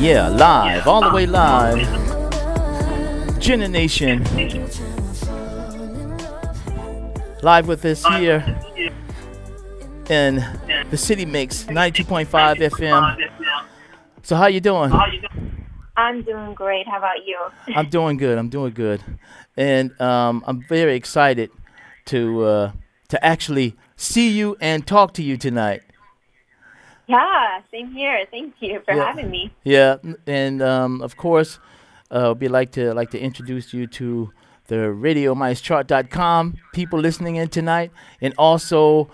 Yeah, live, all the way live. Jenna Nation, live with us here in the City Mix, 92.5 FM. So how you doing? I'm doing great. How about you? I'm doing good. I'm doing good, and I'm very excited to actually see you and talk to you tonight. Yeah, same here. Thank you for Yeah, having me. yeah, and of course, we like to introduce you to the RadioMiceChart.com people listening in tonight, and also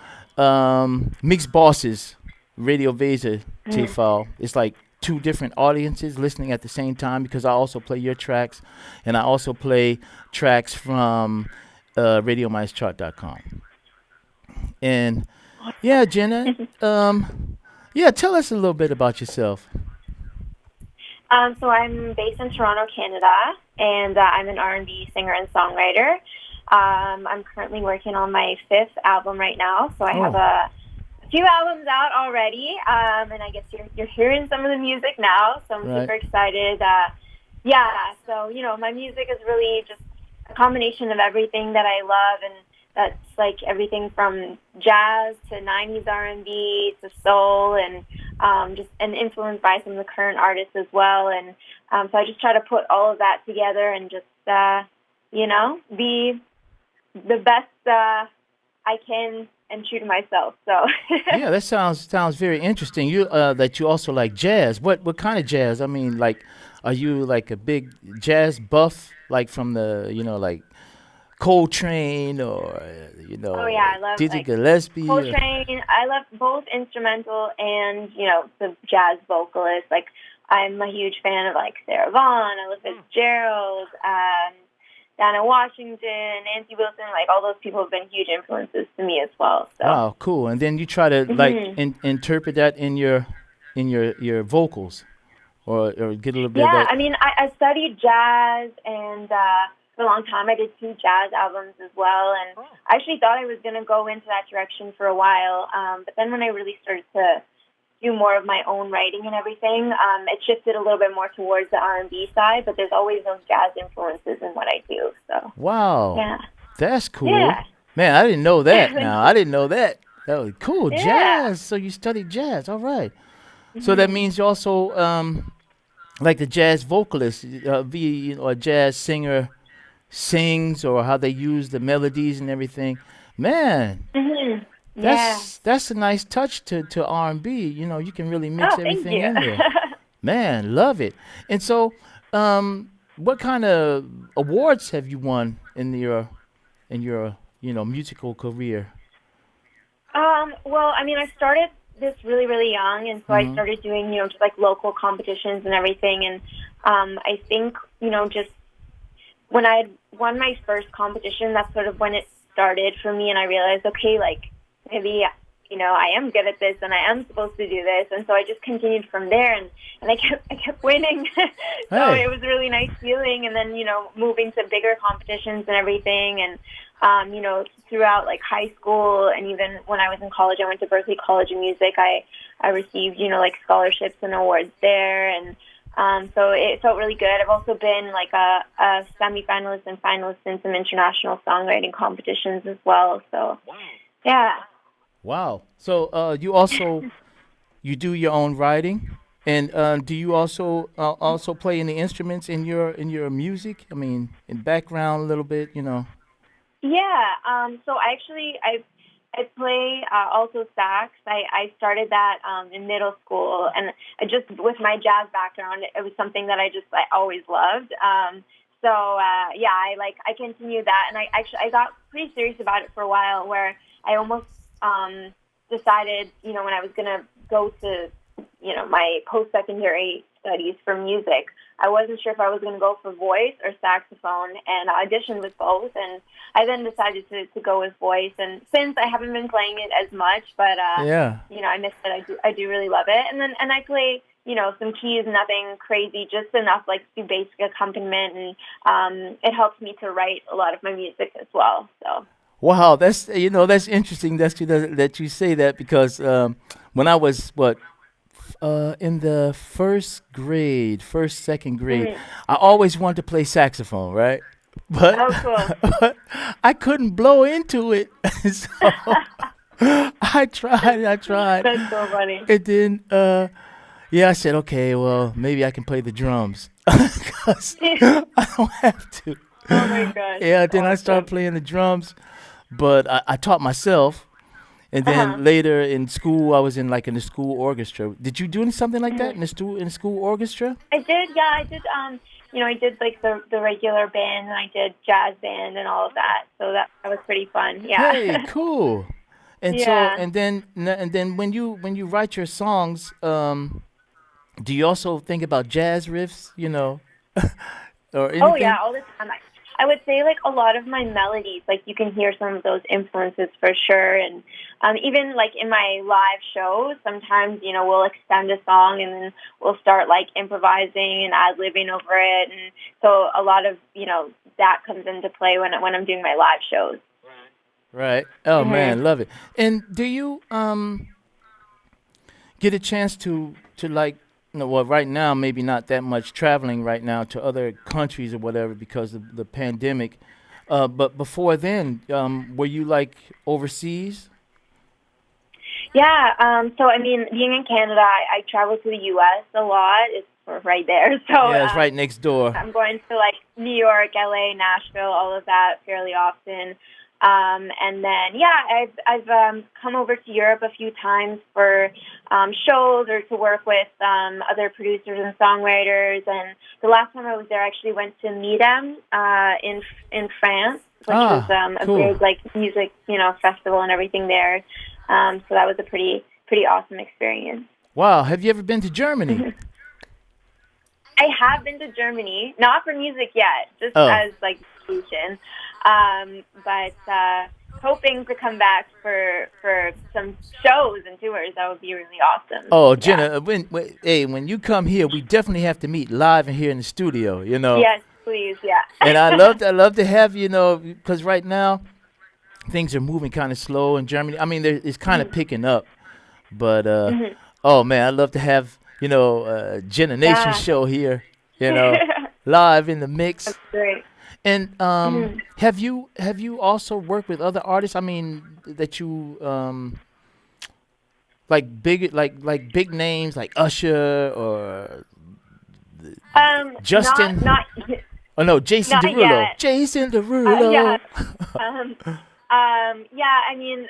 Mixed Bosses Radio Vesa Mm. file. It's like two different audiences listening at the same time because I also play your tracks, and I also play tracks from RadioMiceChart.com. And yeah, Jenna, yeah, tell us a little bit about yourself. So I'm based in Toronto, Canada, and I'm an R&B singer and songwriter. I'm currently working on my fifth album right now, so I have Oh, a few albums out already, and I guess you're hearing some of the music now, so I'm right. super excited. Yeah, so my music is really just a combination of everything that I love, and that's like everything from jazz to 90s R&B to soul, and just and influenced by some of the current artists as well. And so I just try to put all of that together and just be the best I can and true to myself. So Yeah, that sounds very interesting. You that you also like jazz. What kind of jazz? I mean, like, are you like a big jazz buff, like from the like Coltrane or oh yeah, I love Dizzy like Gillespie? Or, Coltrane. I love both instrumental and the jazz vocalist. Like I'm a huge fan of like Sarah Vaughan, Ella Fitzgerald, Dana Washington, Nancy Wilson. Like all those people have been huge influences to me as well. So. wow, cool. And then you try to like hmm interpret that in your vocals, or get a little bit of Yeah, that. I mean, I studied jazz, and for a long time I did two jazz albums as well, and I actually thought I was going to go into that direction for a while, but then when I really started to do more of my own writing and everything, it shifted a little bit more towards the R&B side, but there's always those jazz influences in what I do, so, Wow, yeah. that's cool, Yeah. man. I didn't know that. Thank Now I you. didn't know that. That was cool. Yeah. Jazz. So you studied jazz. All right. So that hmm means you also like the jazz vocalist, be a jazz singer sings or how they use the melodies and everything. Man, hmm Yeah. that's a nice touch to R&B. You can really mix Oh, thank everything you. in there. Man, love it. And so, what kind of awards have you won in your musical career? Well, I mean, I started this really, really young, and so I Hmm. started doing, just like local competitions and everything. And I think, just when I had won my first competition, that's sort of when it started for me, and I realized, okay, like maybe, I am good at this, and I am supposed to do this, and so I just continued from there, and I kept winning, so Hey, it was a really nice feeling, and then moving to bigger competitions and everything, and throughout like high school, and even when I was in college, I went to Berkeley College of Music. I received like scholarships and awards there, and so it felt really good. I've also been like a semi-finalist and finalist in some international songwriting competitions as well. So, yeah. wow. So you do your own writing, and do you also play any instruments in your music? I mean, in background a little bit. Yeah. So I play also sax. I started that in middle school, and I just with my jazz background, it was something that I always loved. So yeah, I continued that, and I got pretty serious about it for a while, where I almost decided when I was gonna go to my post secondary studies for music. I wasn't sure if I was going to go for voice or saxophone, and I auditioned with both, and I then decided to go with voice. And since I haven't been playing it as much, but Yeah. I miss it. I do really love it. And I play some keys, nothing crazy, just enough like to do basic accompaniment, and it helps me to write a lot of my music as well. So. Wow, that's interesting that you say that because when I was in the first grade, first second grade, Hmm. I always wanted to play saxophone, right? But, Oh, cool. but I couldn't blow into it, so I tried, That's so funny. and then yeah, I said, okay, well, maybe I can play the drums, 'cause I don't have to. Oh my gosh, Yeah, that's then I started awesome. playing the drums, but I taught myself. And Uh-huh. then later in school, I was in like in the school orchestra. Did you do something like that Mhm. in the school orchestra? I did, yeah, I did. I did like the regular band, and I did jazz band and all of that. So that was pretty fun. Yeah. Hey, cool. And so Yeah. and then when you write your songs, do you also think about jazz riffs, or Oh yeah, anything? all the time. I would say like a lot of my melodies, like you can hear some of those influences for sure. And even like in my live shows, sometimes we'll extend a song and then we'll start like improvising and ad libbing over it, and so a lot of that comes into play when I'm doing my live shows. Right. Oh Mhm. man, love it. And do you get a chance to like no, well, right now maybe not that much traveling right now to other countries or whatever because of the pandemic. But before then, were you like overseas? Yeah. So I mean, being in Canada, I travel to the U.S. a lot. It's sort of right there. So Yeah, it's right next door. I'm going to like New York, LA, Nashville, all of that fairly often. And then yeah, I've come over to Europe a few times for shows or to work with other producers and songwriters. And the last time I was there, I actually went to meet them in France, which was Ah, a cool. big like music festival and everything there. So that was a pretty awesome experience. Wow, have you ever been to Germany? I have been to Germany, not for music yet, just Oh, as like vacation. But hoping to come back for some shows and tours. That would be really awesome. oh, Yeah. Jenna, hey, when you come here, we definitely have to meet live and here in the studio. Yes, please. Yeah. And I love to have because right now things are moving kind of slow in Germany. I mean, it's kind of Mhm. picking up, but Mhm. oh man, I'd love to have Jenna Nation Yeah. show here, live in the That's mix. great. And Mhm. have you also worked with other artists? I mean, that you like big names like Usher or Not Justin. not Oh no, Jason not Derulo. yet. Jason Yeah. Derulo. Um, yeah, I mean,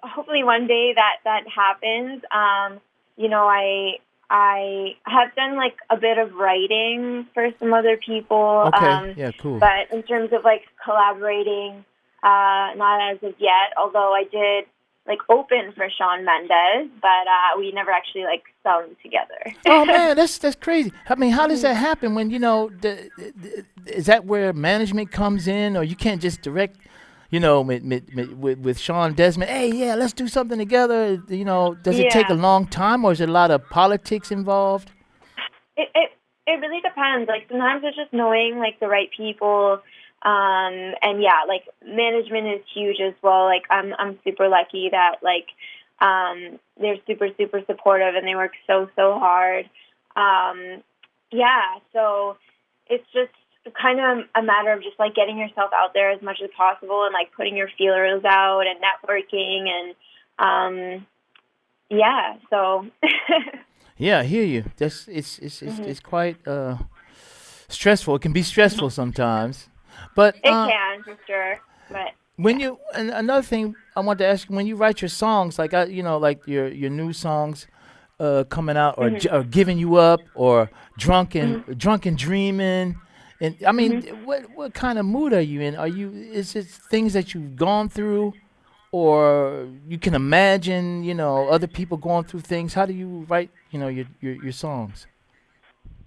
hopefully one day that happens. I have done like a bit of writing for some other people, Okay, yeah, cool. but in terms of like collaborating, not as of yet. Although I did like open for Shawn Mendes, but we never actually like sung together. Oh man, that's crazy. I mean, how does Mhm. that happen when is that where management comes in, or you can't just direct, with Sean Desmond? Hey, yeah, let's do something together. Does it take a Yeah. long time, or is there a lot of politics involved? It it it really depends. Like sometimes it's just knowing like the right people, and yeah, like management is huge as well. Like I'm super lucky that like they're super supportive and they work so hard. Um, yeah, so it's just kind of a matter of just like getting yourself out there as much as possible and like putting your feelers out and networking and yeah, so. Yeah, I hear you. Mhm. It's quite stressful. It can be stressful sometimes, but It can for sure, but when yeah. you and another thing I want to ask you, when you write your songs, like like your new songs coming out, or, Mhm. or giving you up, or Mhm. drunken dreaming, and I mean, Mhm. what kind of mood are you in? Is it things that you've gone through, or you can imagine other people going through things? How do you write your songs?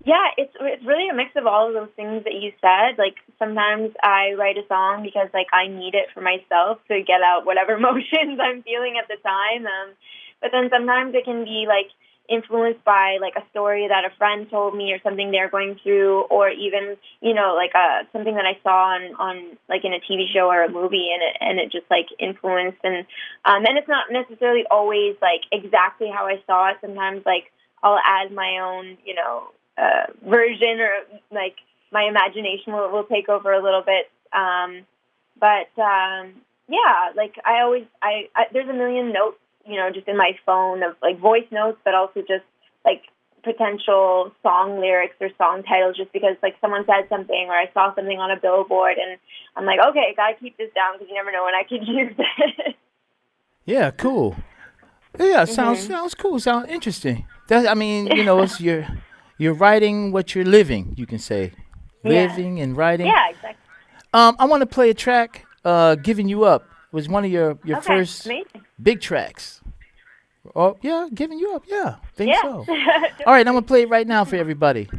Yeah, it's really a mix of all of those things that you said. Like sometimes I write a song because like I need it for myself to get out whatever emotions I'm feeling at the time. But then sometimes it can be like influenced by like a story that a friend told me or something they're going through, or even like something that I saw on like in a TV show or a movie, and it just like influenced. And it's not necessarily always like exactly how I saw it. Sometimes like I'll add my own, version, or like my imagination will take over a little bit. Yeah, like I there's a million notes, just in my phone of like voice notes, but also just like potential song lyrics or song titles, just because like someone said something or I saw something on a billboard and I'm like, okay, gotta keep this down because you never know when I could use it. Yeah, cool. Yeah, sounds cool. Sounds interesting. It's you're writing what you're living. You can say, living and writing. Yeah, exactly. I want to play a track. "Giving You Up" was one of your first amazing. big tracks. Oh yeah, "Giving You Up." Yeah, think Yeah. so. All right, I'm gonna play it right now for everybody.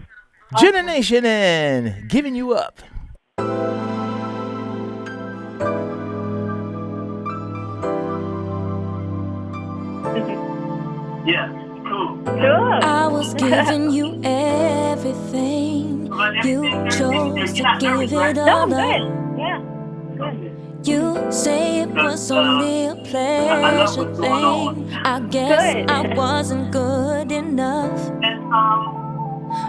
Jenna Nation and "Giving You Up." Yeah, cool. I was giving you everything. You chose to give it all No, up. good. Yeah, good. You say it was only a pleasure thing. I guess Good. I wasn't good enough.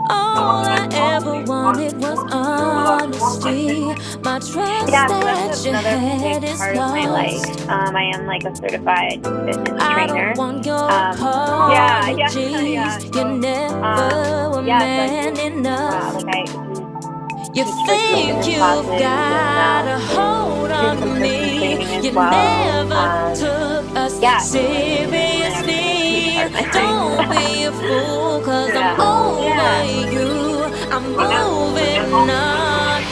All I ever wanted was honesty. My trust Yeah, so that that's you another had big is part of my life. lost. I am like a certified fitness I trainer. don't want your Yeah. apologies. You never were Yeah, so man enough. like You teach think fitness you've classes got a and hold do on some me. personal training as You well. never took us Yeah. seriously. Yeah. Don't be a fool, cause Yeah. I'm over Yeah. you. I'm moving on to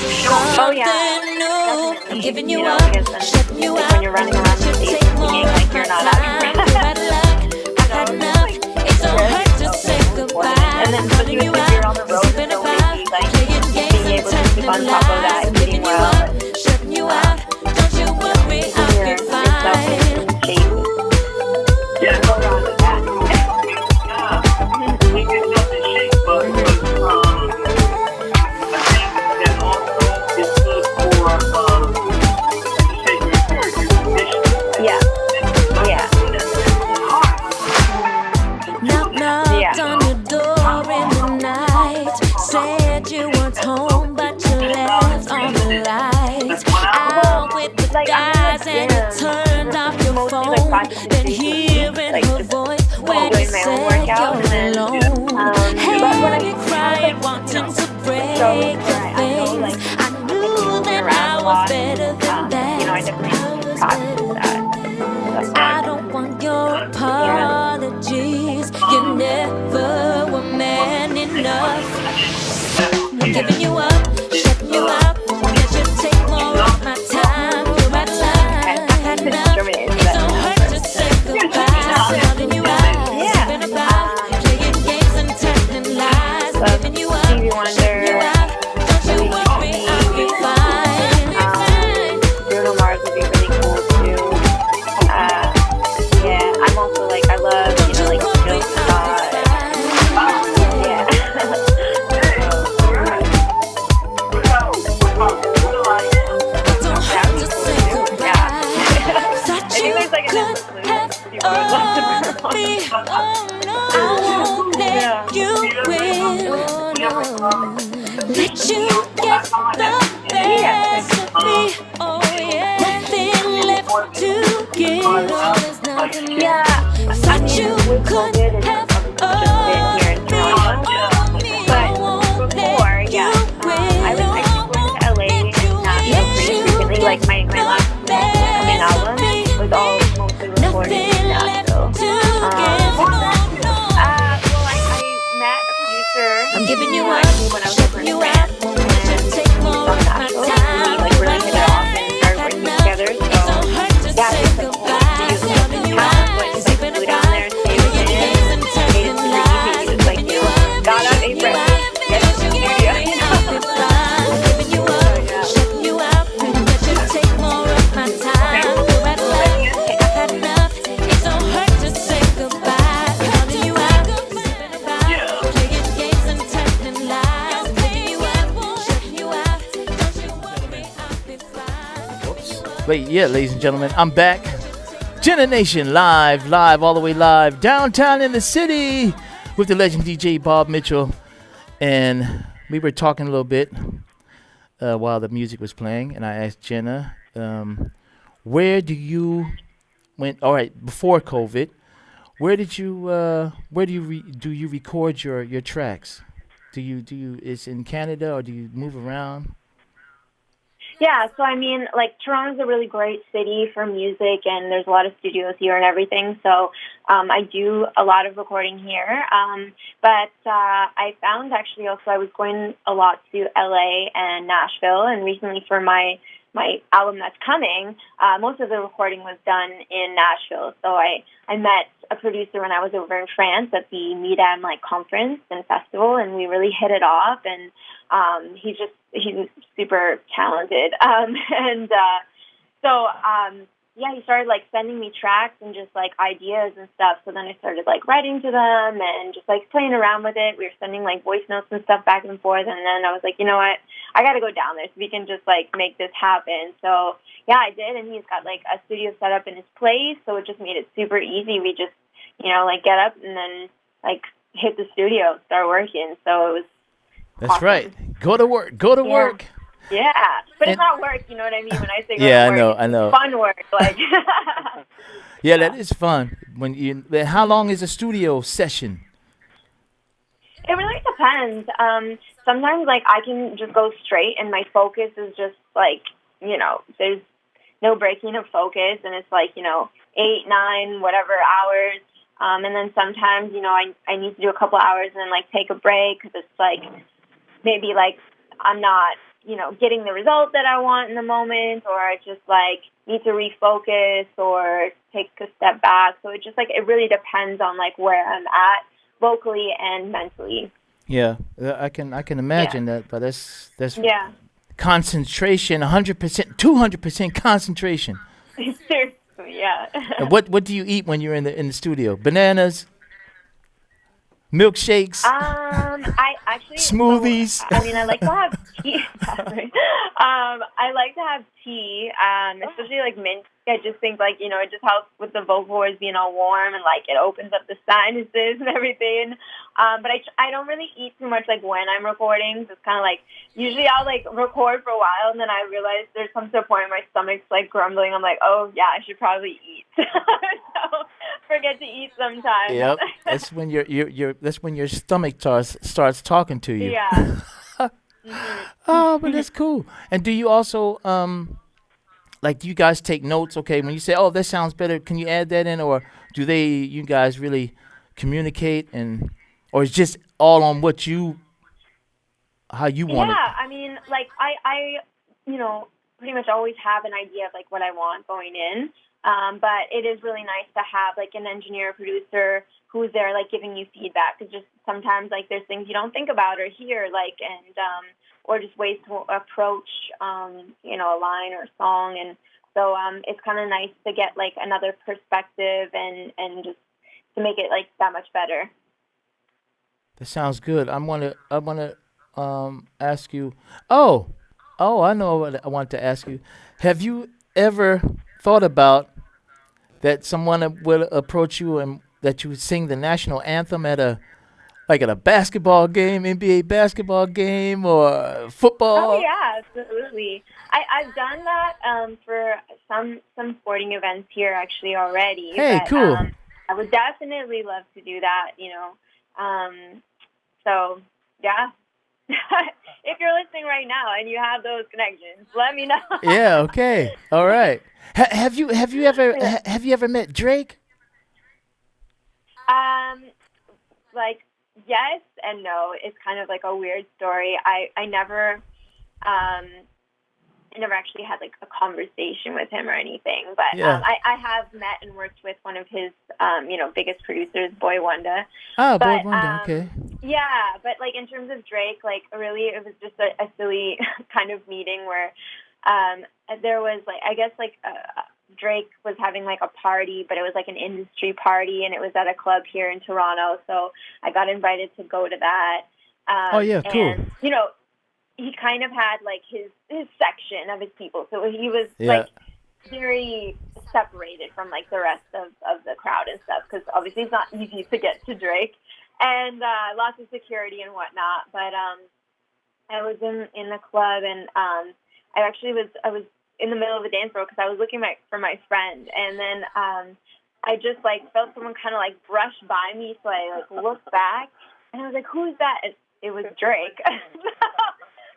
Oh, yeah. something new. Definitely. I'm giving you I up, guess then, shutting you like out. when you're running around the Should stage take and more singing of like my you're not time. out You had luck, I've had enough. It don't hurt to say goodbye. And then Calling you if out, you're on the road, sleeping so about, maybe like playing games being and able to keep on telling top of that lies. and I'm eating giving you well up, and shutting you out. Don't you worry, I'll keeping be yourself fine. in shape. Yeah, Hold on to that. we get up in shape, but I think that also is good for your condition. Yeah. Yeah. Knocked on your door in the night. Said you weren't home, but you left on the lights. Out with the guys and you turned off your phone. Then hearing her voice when you said you're alone. Had you crying, wanting to break your things. I knew that I was better than that. I definitely practice that. I don't want your apologies. You never were man enough. I'm giving you up, shutting you out. That you take more of my time. You're out of line. I've had enough. It don't hurt to say goodbye. Calling you out, sleeping about, playing games and telling lies. I'm giving you up, shutting you out. Don't you worry, I'll be fine. Bruno Mars would be really cool too. Yeah, I'm also like I love like Jill Scott. Yeah. Don't have to say goodbye. Thought you Anyways, like could have all me. Oh no, I won't let you win. Let you get the best of me. Oh yeah, nothing left to give. Yeah, Thought you could have all me. but before, yeah, I went to LA and Nashville pretty frequently. Like my last coming album was all mostly recorded in Nashville. Well, I met a producer. I'm giving you who I up, knew when I was over shutting in you France, out. and Take he's more from of my Nashville. time. We like really hit it off and started working together. So yeah, it's like cool to do some talent, but it's like flew down there and stayed with him. Made it super easy. He was like, got out a breath, get to the studio. Wait, yeah, ladies and gentlemen, I'm back. Jenna Nation live, all the way live, downtown in the city with the Legend DJ Bob Mitchell, and we were talking a little bit while the music was playing, and I asked Jenna, where do you went? All right, before COVID, where do you do you record your tracks? Do you is in Canada or do you move around? Yeah, so I mean, like Toronto's a really great city for music, and there's a lot of studios here and everything. So I do a lot of recording here. But I found actually also I was going a lot to LA and Nashville, and recently for my album that's coming, most of the recording was done in Nashville. So I met a producer when I was over in France at the MIDAM like conference and festival, and we really hit it off. And he's super talented. Yeah, he started like sending me tracks and just like ideas and stuff. So then I started like writing to them and just like playing around with it. We were sending like voice notes and stuff back and forth. And then I was like, you know what? I got to go down there so we can just like make this happen. So yeah, I did. And he's got like a studio set up in his place. So it just made it super easy. We just, like get up and then like hit the studio, start working. So it was That's awesome. right. Go to work. Go to work. Yeah, but And- it's not work, you know what I mean? When I say go Yeah, to work, I know. it's fun work. Like, Yeah, that is fun. How long is a studio session? it really depends. Sometimes, like, I can just go straight, and my focus is just, like, there's no breaking of focus, and it's, like, 8, 9, whatever hours. And then sometimes, I need to do a couple hours and then, like, take a break because it's, like, maybe, like, I'm not getting the result that I want in the moment, or I just like need to refocus or take a step back. So it just like, it really depends on like where I'm at vocally and mentally. Yeah, I can imagine that, but that's Yeah. concentration, 100%, 200% concentration. Seriously, yeah. And what do you eat when you're in the studio? Bananas, milkshakes. I actually Smoothies. So, I mean, I like to have tea. I like to have tea, especially like mint. I just think like it just helps with the vocal cords being all warm and like it opens up the sinuses and everything. But I don't really eat too much like when I'm recording. So it's kind of like usually I'll like record for a while and then I realize there's come to a point where my stomach's like grumbling. I'm like, oh yeah, I should probably eat. So forget to eat sometimes. Yep, that's when that's when your stomach starts talking to you. Yeah. Oh, but that's cool. And do you also like do you guys take notes? Okay, when you say, "Oh, that sounds better," can you add that in, or do you guys really communicate, or it's just all on how you want it? Yeah, I mean, like I pretty much always have an idea of like what I want going in. But it is really nice to have like an engineer, producer who's there like giving you feedback. Because just sometimes like there's things you don't think about or hear like or just ways to approach a line or a song. And so it's kind of nice to get like another perspective and just to make it like that much better. That sounds good. I wanna ask you. Oh, I know what I want to ask you. Have you ever thought about that someone would approach you and that you would sing the national anthem at a basketball game, NBA basketball game, or football? Oh yeah, absolutely. I've done that for some sporting events here actually already. Hey, but, cool. I would definitely love to do that. So yeah. If you're listening right now and you have those connections, let me know. Yeah. Okay. All right. Have you ever met Drake? Like yes and no. It's kind of like a weird story. I never actually had like a conversation with him or anything, but Yeah. I have met and worked with one of his biggest producers, Boy Wonder. Oh, Boy But, Wonder. Okay. Yeah, but like in terms of Drake, like really it was just a silly kind of meeting where there was like I guess like Drake was having like a party, but it was like an industry party, and it was at a club here in Toronto. So I got invited to go to that. Oh yeah, cool. And he kind of had like his section of his people, so he was Yeah. like very separated from like the rest of the crowd and stuff, because obviously it's not easy to get to Drake. and lots of security and whatnot. But I was in the club, and I was in the middle of a dance floor because I was looking for my friend, and then I just like felt someone kind of like brush by me, so I like looked back, and I was like, "Who's that?" And it was Drake.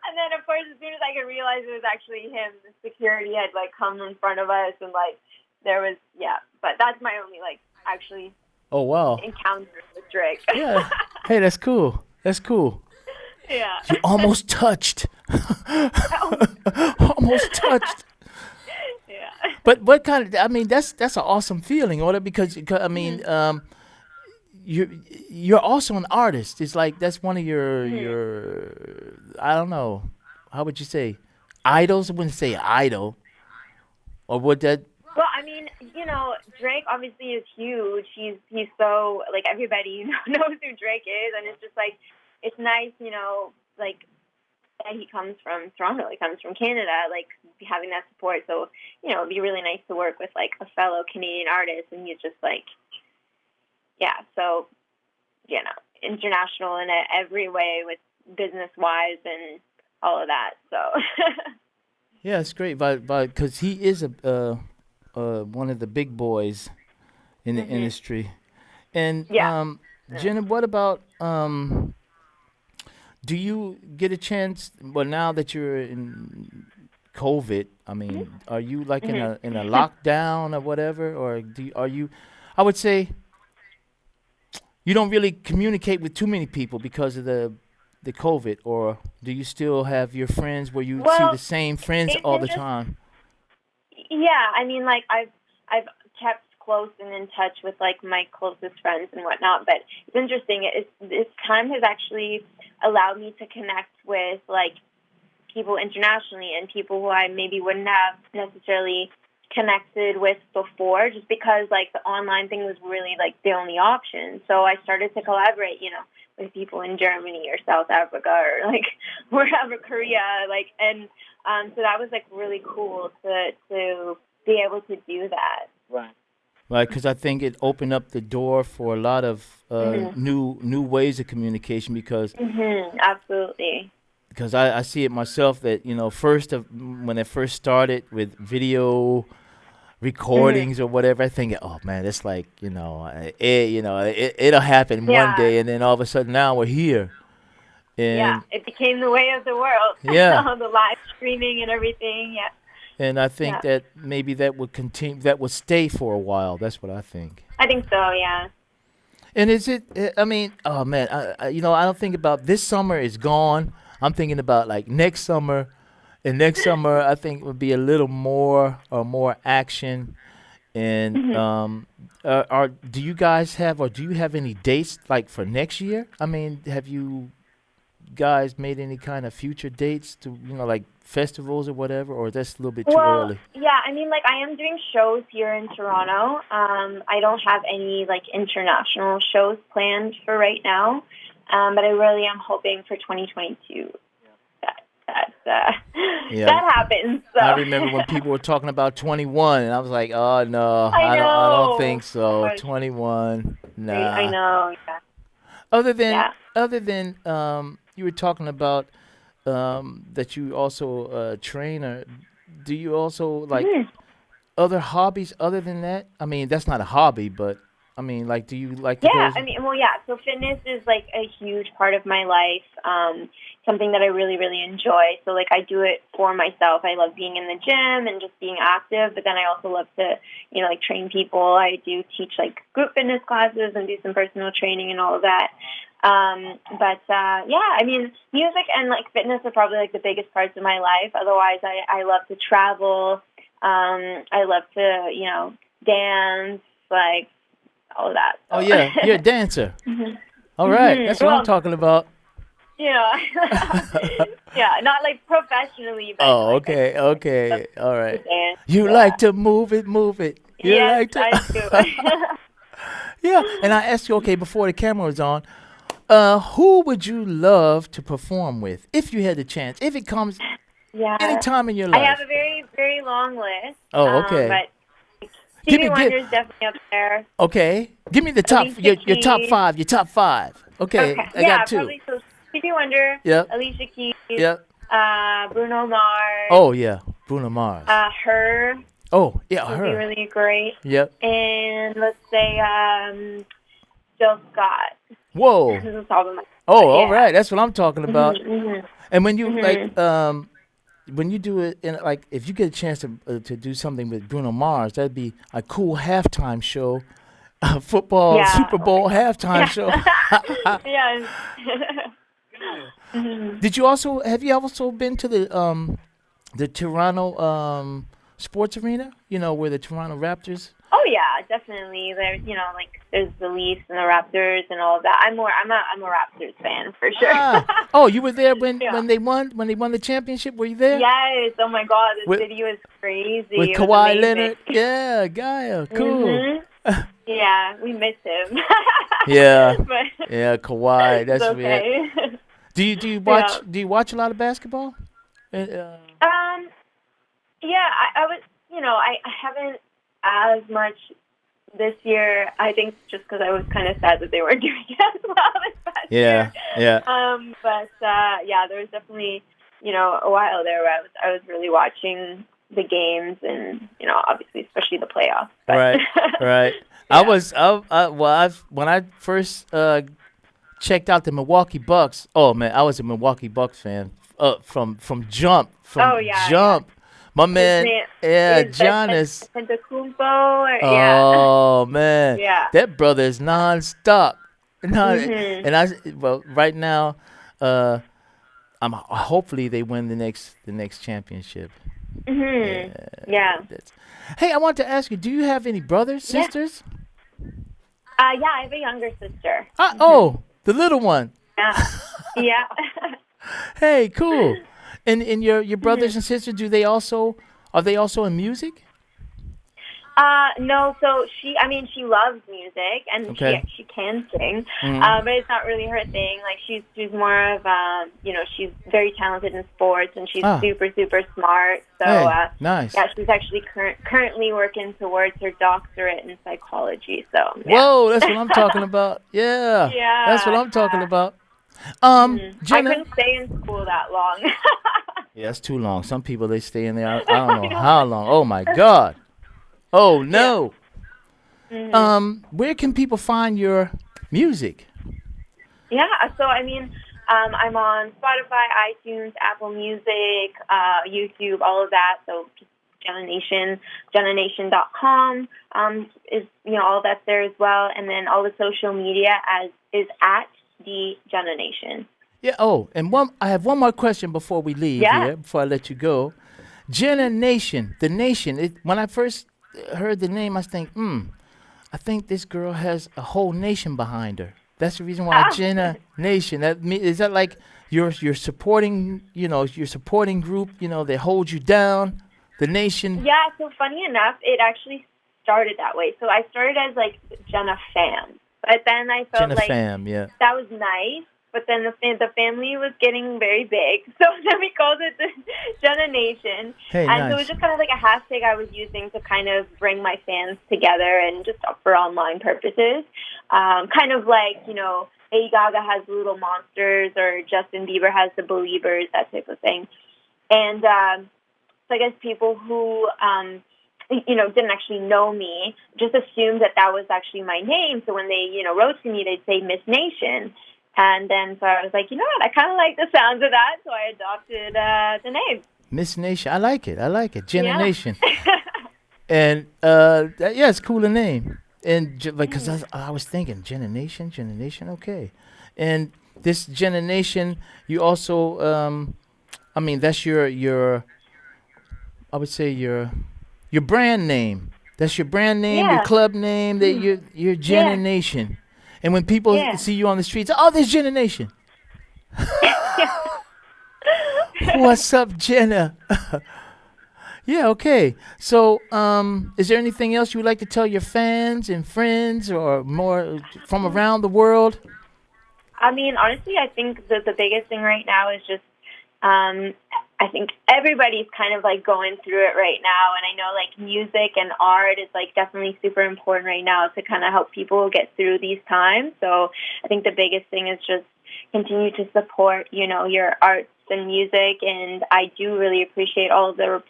And then, of course, as soon as I could realize it was actually him, the security had like come in front of us, and like there was But that's my only like actually Oh wow. encounter with Drake. Yeah. Hey, that's cool. That's cool. Yeah. You almost touched. Almost touched. Yeah. But what kind of? I mean, that's an awesome feeling, or because I mean, you're also an artist. It's like that's one of your I don't know, how would you say, idols? I wouldn't say idol, or would that? Well, I mean, Drake obviously is huge. He's so like everybody knows who Drake is, and it's just like it's nice, like that he comes from Toronto, he comes from Canada, like having that support. So it'd be really nice to work with like a fellow Canadian artist, and he's just like, so international in every way with business wise and all of that. So Yeah, it's great, but because he is a one of the big boys in the industry. And Yeah. Jenna, what about do you get a chance? Well, now that you're in COVID, I mean, are you like in a lockdown or whatever, or are you? I would say you don't really communicate with too many people because of the COVID, or do you still have your friends where you see Well, the same friends it's all the just time? yeah. I mean, like I've kept close and in touch with like my closest friends and whatnot. But it's interesting. This time has actually allowed me to connect with like people internationally and people who I maybe wouldn't have necessarily connected with before, just because like the online thing was really like the only option. So I started to collaborate, with people in Germany or South Africa or like wherever, Korea, like, and so that was like really cool to be able to do that. Right, because I think it opened up the door for a lot of new ways of communication. Absolutely. Because I see it myself that when it first started with video recordings or whatever, I think, oh man, it's like it'll happen one day, and then all of a sudden now we're here, and it became the way of the world. Yeah. The live streaming and everything. Yeah. and I think that maybe that would continue, that would stay for a while. That's what I think. I think so. Yeah. And is it? I mean, oh man, I don't think about this summer is gone. I'm thinking about like next summer, and next summer I think would be a little more action. And do you guys have, or do you have any dates like for next year? I mean, have you guys made any kind of future dates to like festivals or whatever, or that's a little bit too early? Yeah, I mean, like I am doing shows here in Toronto. I don't have any like international shows planned for right now, but I really am hoping for 2022 that happens. So. I remember when people were talking about 21, and I was like, oh no, I I don't think so. 21, nah. I know. Yeah. Other than you were talking about that you also train, or do you also like other hobbies other than that? I mean, that's not a hobby, but I mean, like, do you like to go? I mean, well, yeah. So fitness is like a huge part of my life. Something that I really, really enjoy. So like I do it for myself. I love being in the gym and just being active, but then I also love to, like train people. I do teach like group fitness classes and do some personal training and all of that. I mean, music and like fitness are probably like the biggest parts of my life. Otherwise, I love to travel. I love to, dance, like all of that. So. Oh yeah, you're a dancer. All right, that's what I'm talking about. Yeah, not like professionally. But okay, all right. You Yeah. like to move it. You Yes, like to. I do. Yeah, and I asked you, okay, before the camera was on, who would you love to perform with if you had the chance? If it comes Yeah. any time in your life. I have a very, very long list. Oh, okay. But Give Stevie me give. Wonder's definitely up there. Okay, give me the top. Alicia Your top Keys. five. Your top five. Okay, Okay. I Yeah, got two. probably so Stevie Wonder, Yep. Alicia Keys, Yep. Bruno Mars, Oh yeah, Bruno Mars. Her Oh yeah, would be her. really great. Yep. And let's say Jill Scott. Whoa. This is all of my Oh, all yeah. right. That's what I'm talking about. Mhm. And when you Mhm. when you do it in like, if you get a chance to do something with Bruno Mars, that'd be a cool halftime show, football Yeah. Super Bowl halftime show. Yeah. Mhm. Did you also have you also been to the Toronto sports arena? You know, where the Toronto Raptors. Oh yeah, definitely. There's like there's the Leafs and the Raptors and all of that. I'm a Raptors fan for sure. Ah. Oh, you were there when Yeah. they won the championship. Were you there? Yes. Oh my God, this With- video is crazy. With It was Kawhi amazing. Leonard. Yeah, Gaia. Cool. Mhm. Yeah, we miss him. Yeah. But Yeah, Kawhi. That's it's weird. okay. Do you watch a lot of basketball? Yeah, I was, I haven't as much this year. I think just because I was kind of sad that they weren't doing it as well this past Yeah, year. yeah. But yeah, there was definitely, a while there where I was really watching the games and, obviously, especially the playoffs. But Right, right. Yeah. When I first checked out the Milwaukee Bucks. Oh man, I was a Milwaukee Bucks fan from jump. Oh, yeah, jump. My man, yeah, Is that Giannis. Antetokounmpo or, Oh man, Yeah. that brother is nonstop. Mhm. And right now, hopefully they win the next championship. Mhm. Yeah. Hey, I want to ask you, do you have any brothers, Yeah. sisters? Yeah, I have a younger sister. Oh, the little one. Yeah. Yeah. Hey, cool. And your brothers and sisters, are they also in music? No, so she loves music and Okay. she can sing, Mhm. but it's not really her thing. Like she's more of, she's very talented in sports and she's Ah. super, super smart. So, Hey, nice. yeah, she's actually currently working towards her doctorate in psychology. So, yeah. Whoa, that's what I'm talking about. Yeah. Yeah, That's what I'm talking yeah. about. I Jenna. couldn't stay in school that long. Yeah, that's too long. Some people, they stay in there. I don't know how long. Oh my God. Oh no. Where can people find your music? Yeah, so I'm on Spotify, iTunes, Apple Music, YouTube, all of that. So just Jenna Nation, JennaNation.com is all of that's there as well, and then all the social media is at the Jenna Nation. Yeah. Oh, and I have one more question before we leave Yeah. here. Before I let you go, Jenna Nation, the nation. When I first heard the name, I think this girl has a whole nation behind her. That's the reason why Jenna Nation. Is that like your supporting, your supporting group? They hold you down. The nation. Yeah, so funny enough, it actually started that way. So I started as like Jenna Fam, but then I felt Jenna like Fam, yeah. that was nice. But then the family was getting very big, so then we called it the Jenna Nation. Hey, and so it nice. was just kind of like a hashtag I was using to kind of bring my fans together and just for online purposes. Kind of like, Lady Gaga has Little Monsters or Justin Bieber has the Believers, that type of thing. And so I guess people who, didn't actually know me just assumed that was actually my name. So when they, wrote to me, they'd say Miss Nation. And then so I was like, you know what, I kind of like the sounds of that, so I adopted the name. Miss Nation. I like it. Jenna Yeah. Nation. And it's a cooler name. And because I was thinking Jenna Nation, okay. And this Jenna Nation, you also, that's your, I would say your brand name. That's your brand name, your Yeah. club name. That you're Jenna Yeah. Nation. And when people Yeah. see you on the streets, oh, there's Jenna Nation. What's up, Jenna? Yeah, okay. So, is there anything else you would like to tell your fans and friends or more from around the world? Honestly, I think the biggest thing right now is just, I think everybody's kind of like going through it right now. And I know like music and art is like definitely super important right now to kind of help people get through these times. So I think the biggest thing is just continue to support, you know, your arts and music. And I do really appreciate all of the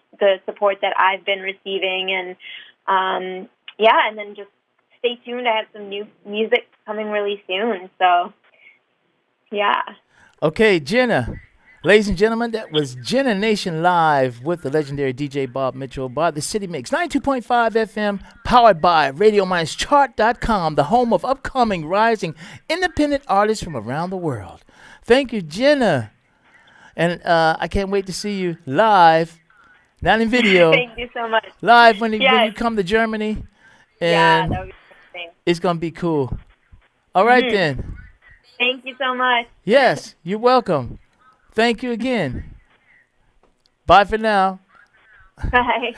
support that I've been receiving. And yeah, and then just stay tuned. I have some new music coming really soon. So yeah. Okay, Jenna. Ladies and gentlemen, that was Jenna Nation live with the legendary DJ Bob Mitchell by the City Mix 92.5 FM, powered by RadioMindSchart.com, the home of upcoming, rising, independent artists from around the world. Thank you, Jenna. And I can't wait to see you live, not in video, Thank you so much. live when you Yes. come to Germany. Yeah, And that would be amazing. it's going to be cool. All right, then. Thank you so much. Yes, you're welcome. Thank you again. Bye for now. Bye.